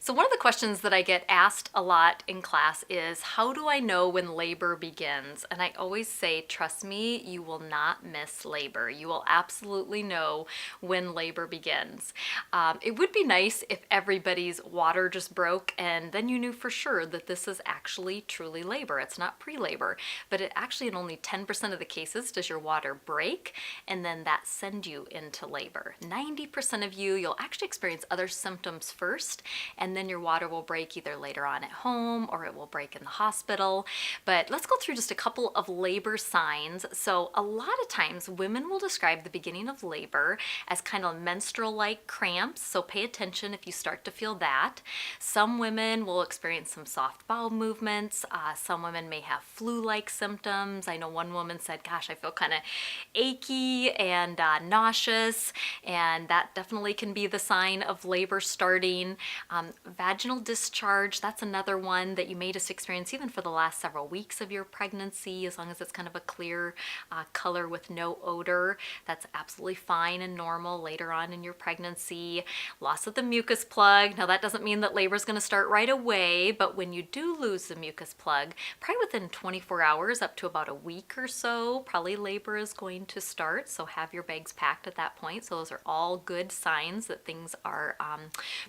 So one of the questions that I get asked a lot in class is, how do I know when labor begins? And I always say, trust me, you will not miss labor. You will absolutely know when labor begins. It would be nice if everybody's water just broke and then you knew for sure that this is actually truly labor. It's not pre-labor, but it actually in only 10% of the cases does your water break, and then that send you into labor. 90% of you, you'll actually experience other symptoms first, and then your water will break either later on at home or it will break in the hospital. But let's go through just a couple of labor signs. So a lot of times women will describe the beginning of labor as kind of menstrual-like cramps, so pay attention if you start to feel that. Some women will experience some soft bowel movements. Some women may have flu-like symptoms. I know one woman said, gosh, I feel kind of achy and nauseous, and that definitely can be the sign of labor starting. Vaginal discharge, that's another one that you may just experience even for the last several weeks of your pregnancy, as long as it's kind of a clear color with no odor. That's absolutely fine and normal later on in your pregnancy. Loss of the mucus plug. Now that doesn't mean that labor is going to start right away, but when you do lose the mucus plug, probably within 24 hours up to about a week or so, probably labor is going to start. So have your bags packed at that point. So those are all good signs that things are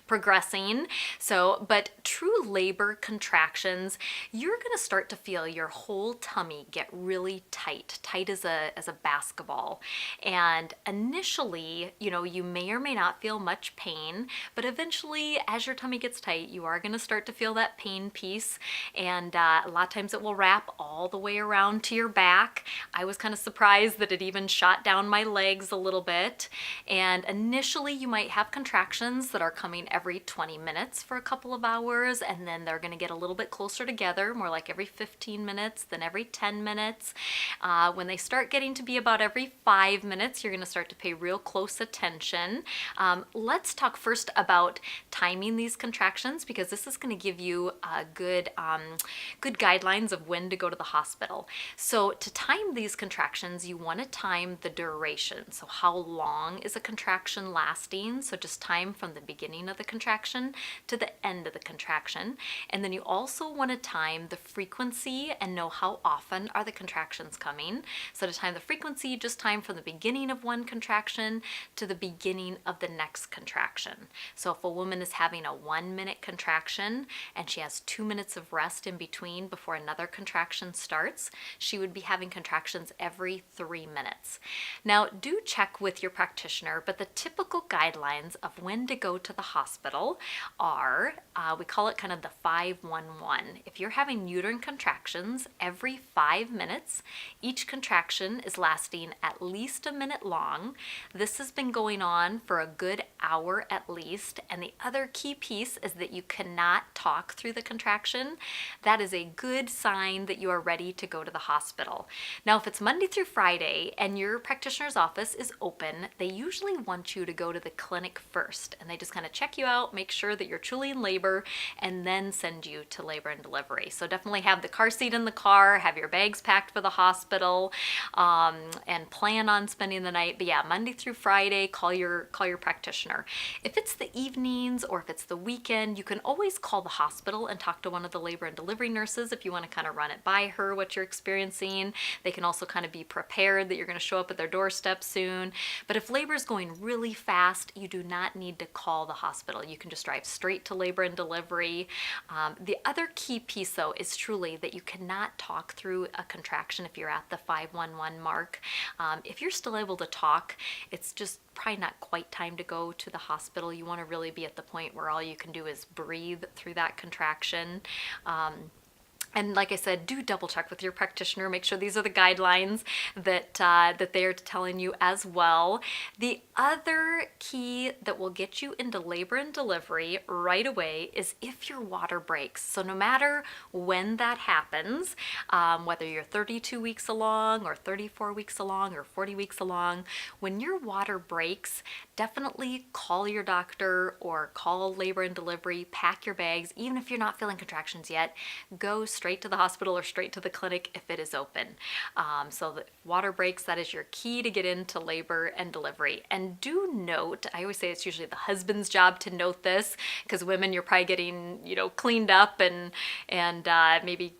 progressing. So, but true labor contractions, you're going to start to feel your whole tummy get really tight as a basketball. And initially, you may or may not feel much pain, but eventually as your tummy gets tight, you are going to start to feel that pain piece. And a lot of times it will wrap all the way around to your back. I was kind of surprised that it even shot down my legs a little bit. And initially you might have contractions that are coming every 20 minutes for a couple of hours, and then they're going to get a little bit closer together, more like every 15 minutes, then every 10 minutes. When they start getting to be about every 5 minutes, you're going to start to pay real close attention. Let's talk first about timing these contractions, because this is going to give you good guidelines of when to go to the hospital. So to time these contractions, you want to time the duration. So how long is a contraction lasting? So just time from the beginning of the contraction to the end of the contraction. And then you also want to time the frequency and know how often are the contractions coming. So to time the frequency, just time from the beginning of one contraction to the beginning of the next contraction. So if a woman is having a 1-minute contraction and she has 2 minutes of rest in between before another contraction starts, she would be having contractions every 3 minutes. Now, do check with your practitioner, but the typical guidelines of when to go to the hospital are, we call it kind of the 5-1-1. If you're having uterine contractions every 5 minutes, each contraction is lasting at least a minute long. This has been going on for a good hour at least. And the other key piece is that you cannot talk through the contraction. That is a good sign that you are ready to go to the hospital. Now, if it's Monday through Friday and your practitioner's office is open, they usually want you to go to the clinic first, and they just kind of check you out, make sure that you're truly in labor, and then send you to labor and delivery. So definitely have the car seat in the car, have your bags packed for the hospital, and plan on spending the night. But yeah, Monday through Friday, call your practitioner. If it's the evenings or if it's the weekend, you can always call the hospital and talk to one of the labor and delivery nurses if you want to kind of run it by her what you're experiencing. They can also kind of be prepared that you're going to show up at their doorstep soon. But if labor is going really fast, you do not need to call the hospital. You can just drive straight to labor and delivery. The other key piece, though, is truly that you cannot talk through a contraction if you're at the 5-1-1 mark. If you're still able to talk, it's just probably not quite time to go to the hospital. You want to really be at the point where all you can do is breathe through that contraction. And like I said, do double check with your practitioner. Make sure these are the guidelines that they are telling you as well. The other key that will get you into labor and delivery right away is if your water breaks. So no matter when that happens, whether you're 32 weeks along or 34 weeks along or 40 weeks along, when your water breaks, definitely call your doctor or call labor and delivery, pack your bags. Even if you're not feeling contractions yet, go straight straight to the hospital or straight to the clinic if it is open. So the water breaks, that is your key to get into labor and delivery. And do note, I always say it's usually the husband's job to note this, because women, you're probably getting, cleaned up and maybe,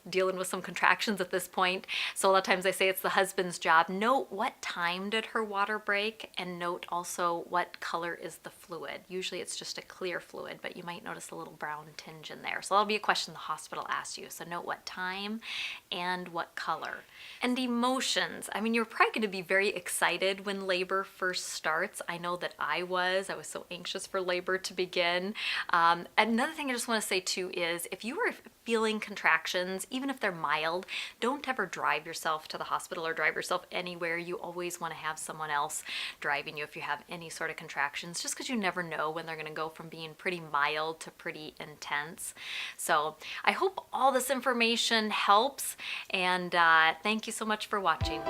dealing with some contractions at this point. So a lot of times I say it's the husband's job. Note what time did her water break, and note also what color is the fluid. Usually it's just a clear fluid, but you might notice a little brown tinge in there. So that'll be a question the hospital asks you. So note what time and what color. And emotions. I mean, you're probably going to be very excited when labor first starts. I know that I was so anxious for labor to begin. Another thing I just want to say too is if you are feeling contractions, even if they're mild, don't ever drive yourself to the hospital or drive yourself anywhere. You always want to have someone else driving you if you have any sort of contractions, just because you never know when they're going to go from being pretty mild to pretty intense. So I hope all this information helps, and thank you so much for watching.